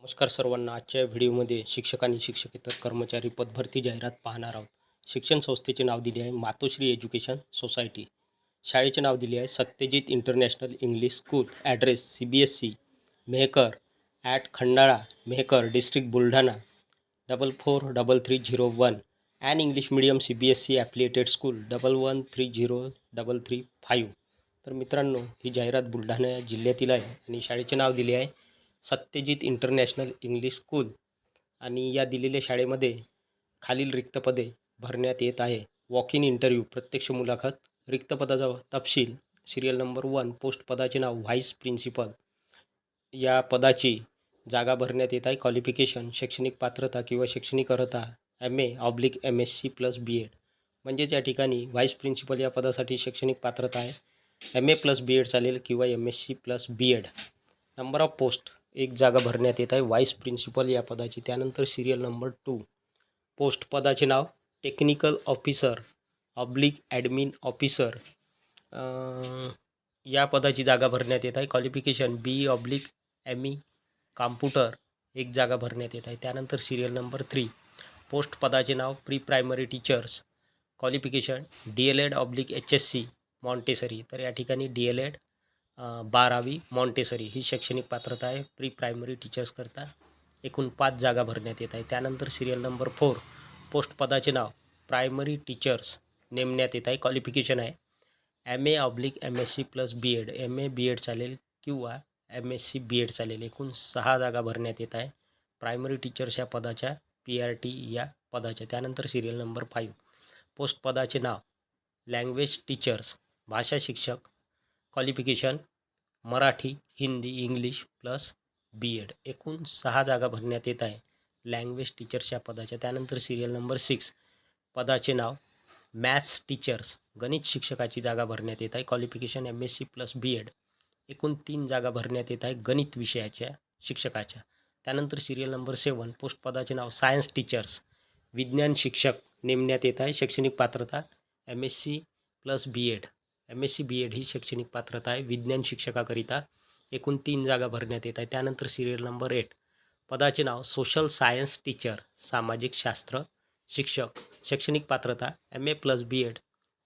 नमस्कार सर्वांना. आजच्या व्हिडिओमध्ये शिक्षक आणि शिक्षकेतर कर्मचारी पदभरती जाहिरात पाहणार आहोत. शिक्षण संस्थेचे नाव दिले आहे मातोश्री एज्युकेशन सोसायटी. शाळेचे नाव दिले आहे Satyajit international English school. Address CBSE Mehkar at Khandala Mehkar district Buldhana 443301 and English medium CBSE affiliated school 11303335. तर मित्रांनो, ही जाहिरात बुलढाणा जिल्ह्यातील आहे आणि शाळेचे नाव दिले आहे सत्यजित इंटरनॅशनल इंग्लिश स्कूल. आणि या दिलेल्या शाळेमध्ये खालील रिक्त पदे भरण्यात येत आहे. वॉक इन इंटरव्ह्यू प्रत्यक्ष मुलाखत. रिक्त पदाचा तपशील. सिरियल नंबर 1 पोस्ट पदाचे नाव व्हाईस प्रिन्सिपल. या पदाची जागा भरण्यात येत आहे. क्वालिफिकेशन शैक्षणिक पात्रता किंवा शैक्षणिक अर्हता MA/MSc + B.Ed. म्हणजेच या ठिकाणी व्हाईस प्रिन्सिपल या पदासाठी शैक्षणिक पात्रता आहे MA + B.Ed चालेल किंवा MSc + B.Ed. Number of post एक जागा भरण्यात येत आहे व्हाईस प्रिन्सिपल या पदाची. त्यानंतर सिरियल नंबर 2 पोस्ट पदाचे नाव टेक्निकल ऑफिसर /ॲडमिन ऑफिसर. या पदाची जागा भरण्यात येत आहे. क्वालिफिकेशन BE/ME कॉम्प्युटर एक जागा भरण्यात येत आहे. त्यानंतर सिरियल नंबर 3 पोस्ट पदाचे नाव pre primary teachers. Qualification DLED/HSC Montessori. तर या ठिकाणी DLED 12वी मॉन्टेसरी ही शैक्षणिक पात्रता आहे प्री प्रायमरी टीचर्स करता. एकूण 5 जागा भरण्यात येत आहे. त्यानंतर सिरियल नंबर 4 पोस्ट पदाचे नाव प्रायमरी टीचर्स नेमण्यात येत आहे. क्वालिफिकेशन आहे MA/MSc + B.Ed. MA/B.Ed चालेल किंवा MSc B.Ed चालेल. एकूण 6 जागा भरण्यात येत आहे प्रायमरी टीचर्स या पदाच्या PRT या पदाच्या. त्यानंतर सिरियल नंबर 5 पोस्ट पदाचे नाव लँग्वेज टीचर्स भाषा शिक्षक. Qualification Marathi, Hindi, English + B.Ed. एकूण 6 जागा भरण्यात येत आहे लँग्वेज टीचर्स या पदाच्या. त्यानंतर सिरियल नंबर 6 पदाचे नाव मॅथ्स टीचर्स गणित शिक्षकाची जागा भरण्यात येत आहे. Qualification MSc + B.Ed. एकूण 3 जागा भरण्यात येत आहे गणित विषयाच्या शिक्षकाच्या. त्यानंतर सिरियल नंबर 7 पोस्ट पदाचे नाव सायन्स टीचर्स विज्ञान शिक्षक नेमण्यात येत आहे. शैक्षणिक पात्रता MSc + B.Ed. MSc B.Ed ही शैक्षणिक पात्रता आहे विज्ञान शिक्षकाकरिता. एकूण 3 जागा भरण्यात येत आहे. त्यानंतर सिरियल नंबर 8 पदाचे नाव सोशल सायन्स टीचर सामाजिक शास्त्र शिक्षक. शैक्षणिक पात्रता MA + B.Ed.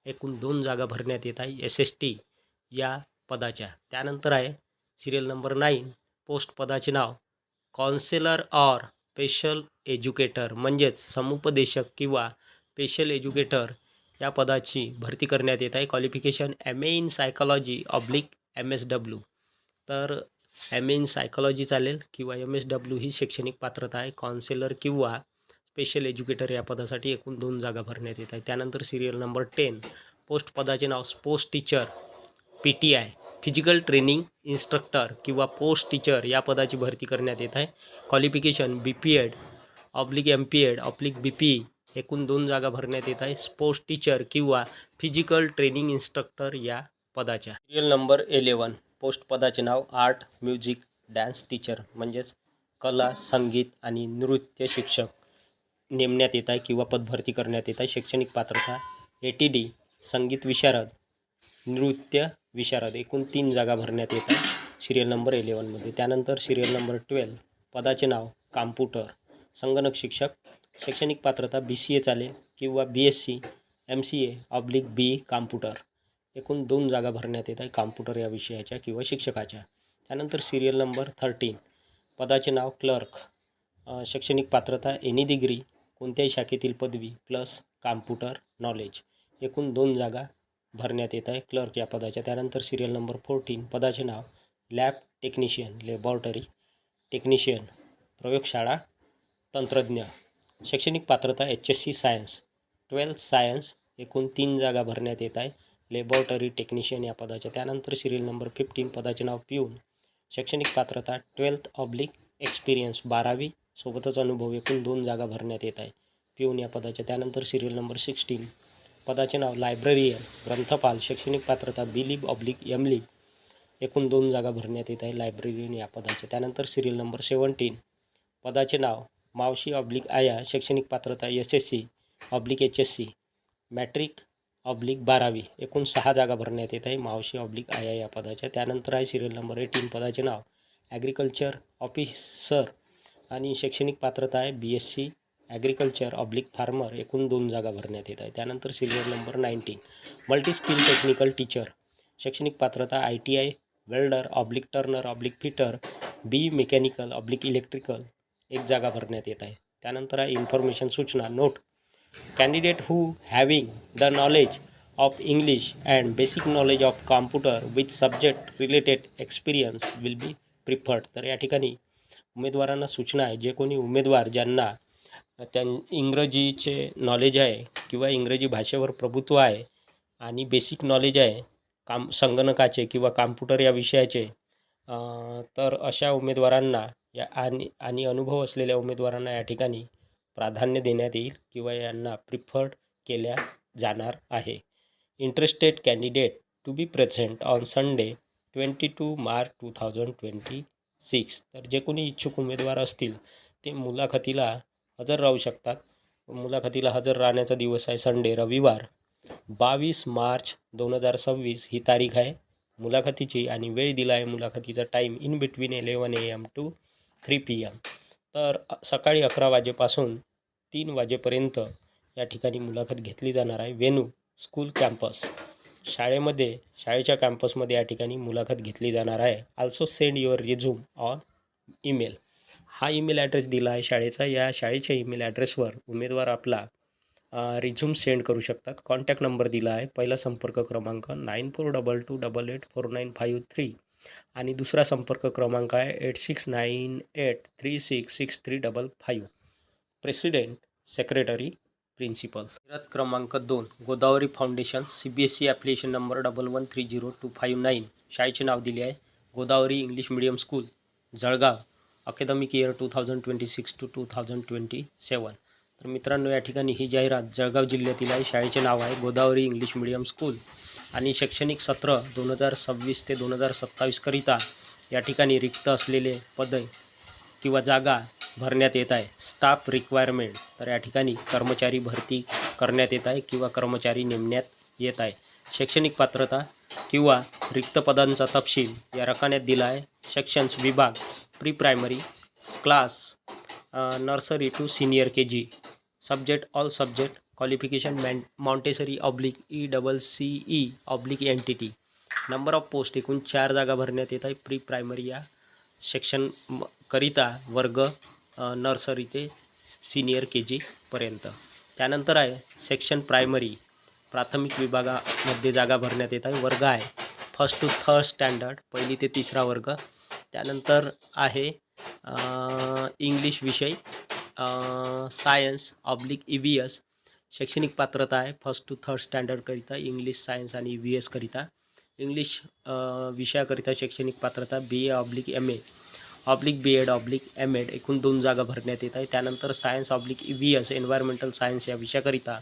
एकूण 2 जागा भरण्यात येत आहे SST या पदाच्या. त्यानंतर आहे सिरियल नंबर 9 पोस्ट पदाचे नाव काउन्सिलर ऑर स्पेशल एज्युकेटर म्हणजेच समुपदेशक किंवा स्पेशल एज्युकेटर या पदाची भरती करण्यात येत आहे. Qualification MA in psychology /MSW. तर MA इन सायकॉलॉजी चालेल किंवा MSW ही शैक्षणिक पात्रता आहे काउन्सिलर किंवा स्पेशल एज्युकेटर या पदासाठी. एकूण 2 जागा भरण्यात येत आहे. त्यानंतर सिरियल नंबर 10 पोस्ट पदाचे नाव sports teacher PTI physical training instructor किंवा पोस्ट टीचर या पदाची भरती करण्यात येत आहे. Qualification BPEd/MPEd/BPE. एकूण 2 जागा भरण्यात येत आहे स्पोर्ट्स टीचर किंवा फिजिकल ट्रेनिंग इन्स्ट्रक्टर या पदाच्या. सिरियल नंबर 11 पोस्ट पदाचे नाव आर्ट म्युझिक डान्स टीचर म्हणजेच कला संगीत आणि नृत्य शिक्षक नेमण्यात येत आहे किंवा पदभरती करण्यात येत आहे. शैक्षणिक पात्रता ATD संगीत विशारद नृत्य विशारद. एकूण 3 जागा भरण्यात येत आहे सिरियल नंबर 11मध्ये. त्यानंतर सिरियल नंबर 12 पदाचे नाव कॉम्प्युटर संगणक शिक्षक. शैक्षणिक पात्रता BCA चालेल किंवा BSc MCA/BE कॉम्प्युटर. एकूण 2 जागा भरण्यात येत आहे कॉम्प्युटर या विषयाच्या किंवा शिक्षकाच्या. त्यानंतर सिरियल नंबर 13 पदाचे नाव क्लर्क. शैक्षणिक पात्रता एनी डिग्री कोणत्याही शाखेतील पदवी + कॉम्प्युटर नॉलेज. एकूण 2 जागा भरण्यात येत आहे क्लर्क या पदाच्या. त्यानंतर सिरियल नंबर 14 पदाचे नाव लॅब टेक्निशियन लॅबॉरेटरी टेक्निशियन प्रयोगशाळा तंत्रज्ञ. शैक्षणिक पात्रता HSC सायन्स 12th सायन्स. एकूण 3 जागा भरण्यात येत आहे लॅबॉरेटरी टेक्निशियन या पदाच्या. त्यानंतर सिरियल नंबर 15 पदाचे नाव पिऊन. शैक्षणिक पात्रता 12th/एक्सपिरियन्स 12वी सोबतच अनुभव. एकूण 2 जागा भरण्यात येत आहे पिऊन या पदाच्या. त्यानंतर सिरियल नंबर 16 पदाचे नाव लायब्ररियन ग्रंथपाल. शैक्षणिक पात्रता B.Lib/MLib. एकूण 2 जागा भरण्यात येत आहे लायब्ररियन या पदाच्या. त्यानंतर सिरियल नंबर 17 पदाचे नाव मावशी/आया. शैक्षणिक पात्रता SSC/HSC मॅट्रिक/12वी. एकूण 6 जागा भरण्यात येत आहे मावशी/आया या पदाच्या. त्यानंतर आहे सिरियल नंबर 18 पदाचे नाव ॲग्रिकल्चर ऑफिसर आणि शैक्षणिक पात्रता आहे BSc ॲग्रिकल्चर ऑब्लिक फार्मर, एकूण 2 जागा भरण्यात येत आहे. त्यानंतर serial number 19 multi skill technical teacher, शैक्षणिक पात्रता ITI welder oblique Turner oblique fitter, BE mechanical oblique electrical, 1 जागा भरण्यात येत आहे. त्यानंतर आहे इन्फॉर्मेशन सूचना note, candidate who having the knowledge of English and basic knowledge of computer with subject related experience will be preferred. तर या ठिकाणी उमेदवारांना सूचना आहे, जे कोणी उमेदवार ज्यांना इंग्रजीचे नॉलेज आहे किंवा इंग्रजी भाषेवर प्रभुत्व आहे आणि बेसिक नॉलेज आहे संगणकाचे किंवा कॉम्प्युटर या विषयाचे, तर अशा उमेदवारांना आणि अनुभव असलेल्या उमेदवारांना या ठिकाणी प्राधान्य देण्यात येईल किंवा यांना प्रिफर्ड केल्या जाणार आहे. Interested candidate to be present on Sunday 22 March 2026. तर जे कोणी इच्छुक उमेदवार असतील ते मुलाखतीला हजर राहू शकतात. मुलाखतीला हजर राहण्याचा दिवस आहे संडे रविवार 22 मार्च 2026 ही तारीख आहे मुलाखतीची, आणि वेळ दिला आहे मुलाखतीचा time in between 11 AM to 3 PM. तर सकाळी 11 वाजेपासून 3 वाजेपर्यंत या ठिकाणी मुलाखत घेतली जाणार आहे. वेन्यू स्कूल कॅम्पस, शाळेच्या कॅम्पसमध्ये या ठिकाणी मुलाखत घेतली जाणार आहे. Also send your resume on email. हा ईमेल ॲड्रेस दिला आहे शाळेचा. या शाळेच्या ईमेल ॲड्रेसवर उमेदवार आपला रिझ्यूम सेंड करू शकतात. कॉन्टॅक्ट नंबर दिला आहे. पहिला संपर्क क्रमांक 9422884953 आणि दुसरा संपर्क क्रमांक आहे 8698366355. President, secretary, principal. क्रमांक 2 Godavari foundation, CBSE application number 11130259. शाळेचे नाव दिले आहे Godavari English medium school, Jalgaon. Academic year 2026 to 2027. तर मित्रांनो, या ठिकाणी ही जाहिरात जळगाव जिल्ह्यातील आहे. शाळेचे नाव आहे गोदावरी इंग्लिश मीडियम स्कूल आणि शैक्षणिक सत्र 2026 ते 2027 करिता या ठिकाणी रिक्त असलेले पदे किंवा जागा भरण्यात येत आहे. स्टाफ रिक्वायरमेंट, तर या ठिकाणी कर्मचारी भरती करण्यात येत आहे किंवा कर्मचारी नेमण्यात येत आहे. शैक्षणिक पात्रता किंवा रिक्त पदांचा तपशील या रकान्यात दिला आहे. सेक्शन्स विभाग pre primary class nursery to senior KG, subject all subject, qualification Montessori oblique ECCE oblique NTT. Number of post एकूण 4 जागा भरण्यात येत आहे प्री प्रायमरी या सेक्शन करिता, वर्ग नर्सरी ते सिनियर KG पर्यंत. त्यानंतर आहे सेक्शन प्रायमरी प्राथमिक विभागामध्ये जागा भरण्यात येत आहे. वर्ग आहे 1st to 3rd स्टँडर्ड, 1ली ते 3रा वर्ग. त्यानंतर आहे इंग्लिश विषय, सायन्स ऑब्लिक EVS. शैक्षणिक पात्रता आहे 1st to 3rd स्टँडर्ड करिता इंग्लिश, सायन्स आणि EVS करिता. इंग्लिश विषयाकरिता शैक्षणिक पात्रता BA oblique MA oblique BEd oblique MEd, एकूण 2 जागा भरण्यात येत आहे. त्यानंतर science oblique EVS environmental science या विषयाकरिता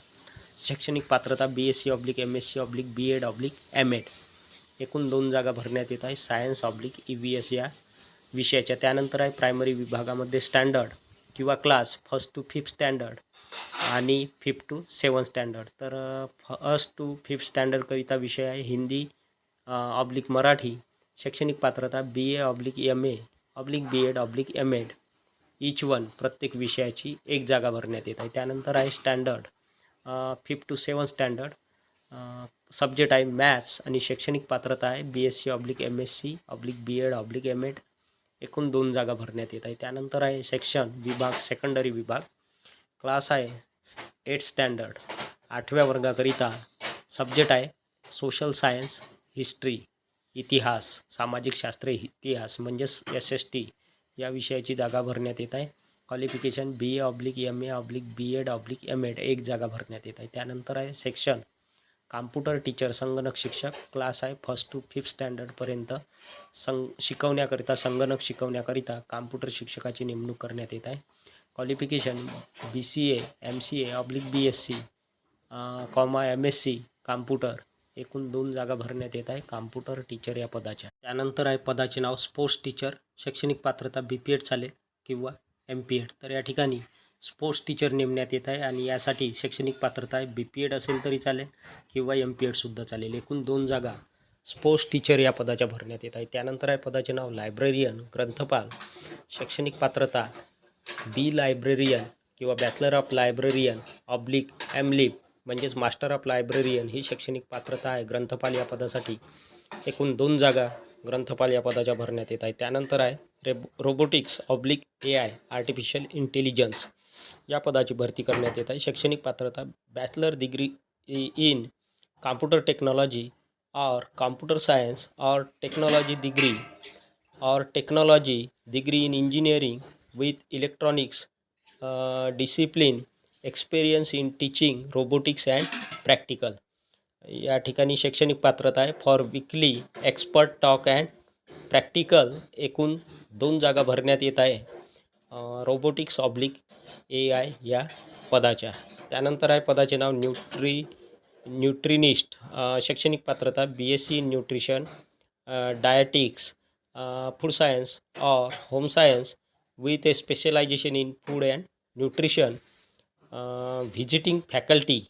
शैक्षणिक पात्रता BSc oblique MSc oblique BEd oblique MEd, एकूण 2 जागा भरण्यात येत आहे सायन्स ऑब्लिक EVS या विषयाच्या. त्यानंतर आहे प्रायमरी विभागामध्ये स्टँडर्ड किंवा class 1st to 5th standard आणि 5th to 7th स्टँडर्ड. तर 1st to 5th स्टँडर्ड करिता विषय आहे हिंदी ऑब्लिक मराठी. शैक्षणिक पात्रता BA oblique MA oblique BEd oblique MEd, each one, प्रत्येक विषयाची 1 जागा भरण्यात येत आहे. त्यानंतर आहे standard 5th to 7th standard, subject आहे मॅथ्स आणि शैक्षणिक पात्रता आहे BSc oblique MSc oblique BEd oblique MEd, एकूण 2 जागा भरण्यात येत आहे. त्यानंतर आहे सेक्शन विभाग सेकंडरी विभाग, क्लास आहे 8th स्टँडर्ड 8व्या वर्गाकरिता, सब्जेक्ट आहे सोशल सायन्स, हिस्ट्री, इतिहास, सामाजिक शास्त्र, इतिहास म्हणजेच SST या विषयाची जागा भरण्यात येत आहे. Qualification BA oblique MA oblique BEd oblique MEd, 1 जागा भरण्यात येत आहे. त्यानंतर आहे सेक्शन कॉम्प्युटर टीचर संगणक शिक्षक, क्लास आहे 1st to 5th स्टँडर्डपर्यंत. शिकवण्याकरिता संगणक शिकवण्याकरिता कॉम्प्युटर शिक्षकाची नेमणूक करण्यात येत आहे. Qualification BCA MCA oblique BSc MSc computer, एकूण 2 जागा भरण्यात येत आहे कॉम्प्युटर टीचर या पदाच्या. त्यानंतर आहे पदाचे नाव स्पोर्ट्स टीचर. शैक्षणिक पात्रता BPEd चालेल किंवा MPEd. तर या ठिकाणी स्पोर्ट्स टीचर नेमण्यात येत आहे आणि यासाठी शैक्षणिक पात्रता आहे BPEd असेल तरी चालेल किंवा MPEdसुद्धा चालेल. एकूण 2 जागा स्पोर्ट्स टीचर या पदाच्या भरण्यात येत आहे. त्यानंतर आहे पदाचे नाव लायब्ररियन ग्रंथपाल. शैक्षणिक पात्रता बी लायब्ररियन किंवा बॅचलर ऑफ लायब्ररियन ऑब्लिक एमलिब म्हणजेच मास्टर ऑफ लायब्ररियन ही शैक्षणिक पात्रता आहे ग्रंथपाल या पदासाठी. एकूण 2 जागा ग्रंथपाल या पदाच्या भरण्यात येत आहे. त्यानंतर आहे robotics oblique AI artificial intelligence या पदाची भरती करण्यात येत आहे. शैक्षणिक पात्रता bachelor degree in computer technology और कॉम्प्युटर सायन्स और technology degree in engineering with electronics discipline experience in teaching robotics and practical. या ठिकाणी शैक्षणिक पात्रता आहे for weekly expert talk and practical. एकूण 2 जागा भरण्यात येत आहे रोबोटिक्स ऑब्लिक AI या पदाच्या. त्यानंतर आहे पदाचे नाव न्यूट्रिनिस्ट. शैक्षणिक पात्रता BSc in nutrition dietetics food science और home science with a specialisation in food and nutrition. Visiting faculty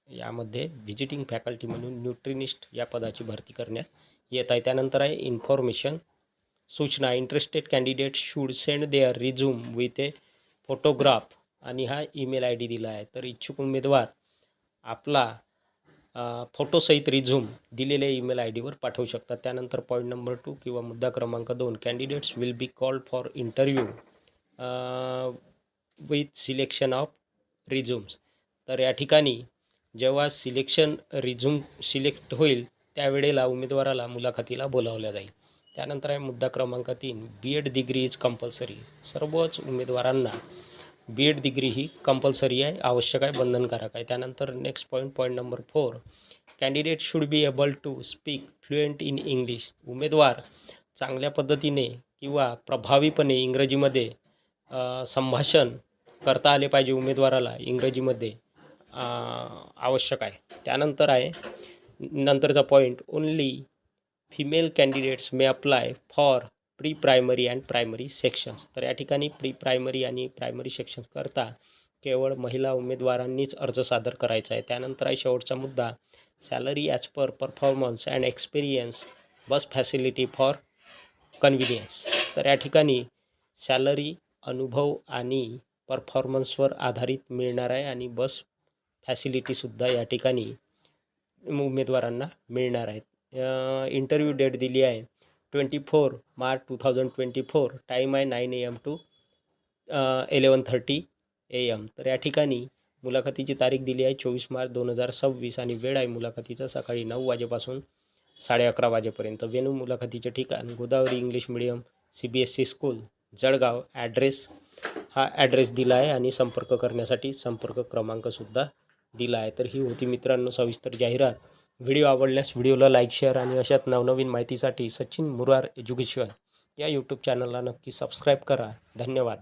यामध्ये व्हिजिटिंग फॅकल्टी म्हणून न्यूट्रिनिस्ट या पदाची भरती करण्यात येत आहे. त्यानंतर आहे इन्फॉर्मेशन सूचना interested candidate should send their resume with a photograph आणि हा ईमेल ID दिला आहे. तर इच्छुक उमेदवार आपला फोटोसहित रिझ्यूम दिलेल्या ईमेल ID वर पाठवू शकतात. त्यानंतर पॉईंट नंबर 2 किंवा मुद्दा क्रमांक 2 candidates will be called for interview with selection of resumes. तर या ठिकाणी जेव्हा रिझ्यूम सिलेक्ट होईल त्यावेळेला उमेदवाराला मुलाखतीला बोलावल्या जाईल. त्यानंतर आहे मुद्दा क्रमांक 3 B.Ed डिग्री इज कंपल्सरी. सर्वच उमेदवारांना B.Ed डिग्री ही कंपल्सरी आहे, आवश्यक आहे, बंधनकारक आहे. त्यानंतर next point number 4 candidate should be able to speak fluent in English. उमेदवार चांगल्या पद्धतीने किंवा प्रभावीपणे इंग्रजीमध्ये संभाषण करता आले पाहिजे. उमेदवाराला इंग्रजीमध्ये आवश्यक आहे. त्यानंतर आहे नंतरचा point only female candidates may apply for pre primary and primary sections. तर या ठिकाणी प्री प्रायमरी आणि प्रायमरी सेक्शन्स करता केवळ महिला उमेदवारांनीच अर्ज सादर करायचा आहे. त्यानंतर आहे शेवटचा मुद्दा salary as per performance and experience bus facility for convenience. तर या ठिकाणी सॅलरी अनुभव आणि परफॉर्मन्सवर आधारित मिळणार आहे आणि बस फॅसिलिटीसुद्धा या ठिकाणी उमेदवारांना मिळणार आहेत. इंटरव्ह्यू डेट दिली आहे 24 मार्च 2024. टाईम आहे 9 AM to 11:30 AM. तर या ठिकाणी मुलाखतीची तारीख दिली आहे 24 मार्च 2026 आणि वेळ आहे मुलाखतीचा सकाळी 9 वाजेपासून 11:30 वाजेपर्यंत. वेन्यू मुलाखतीचे ठिकाण Godavari English medium CBSE school Jalgaon. हा ॲड्रेस दिला आहे आणि संपर्क करण्यासाठी संपर्क क्रमांकसुद्धा दिला आहे. तर ही होती मित्रांनो सविस्तर जाहिरात. व्हिडिओ आवडल्यास व्हिडिओला लाईक शेअर आणि अशाच नवनवीन माहितीसाठी सचिन मुरार एज्युकेशन या यूट्यूब चॅनलला नक्की सबस्क्राईब करा. धन्यवाद.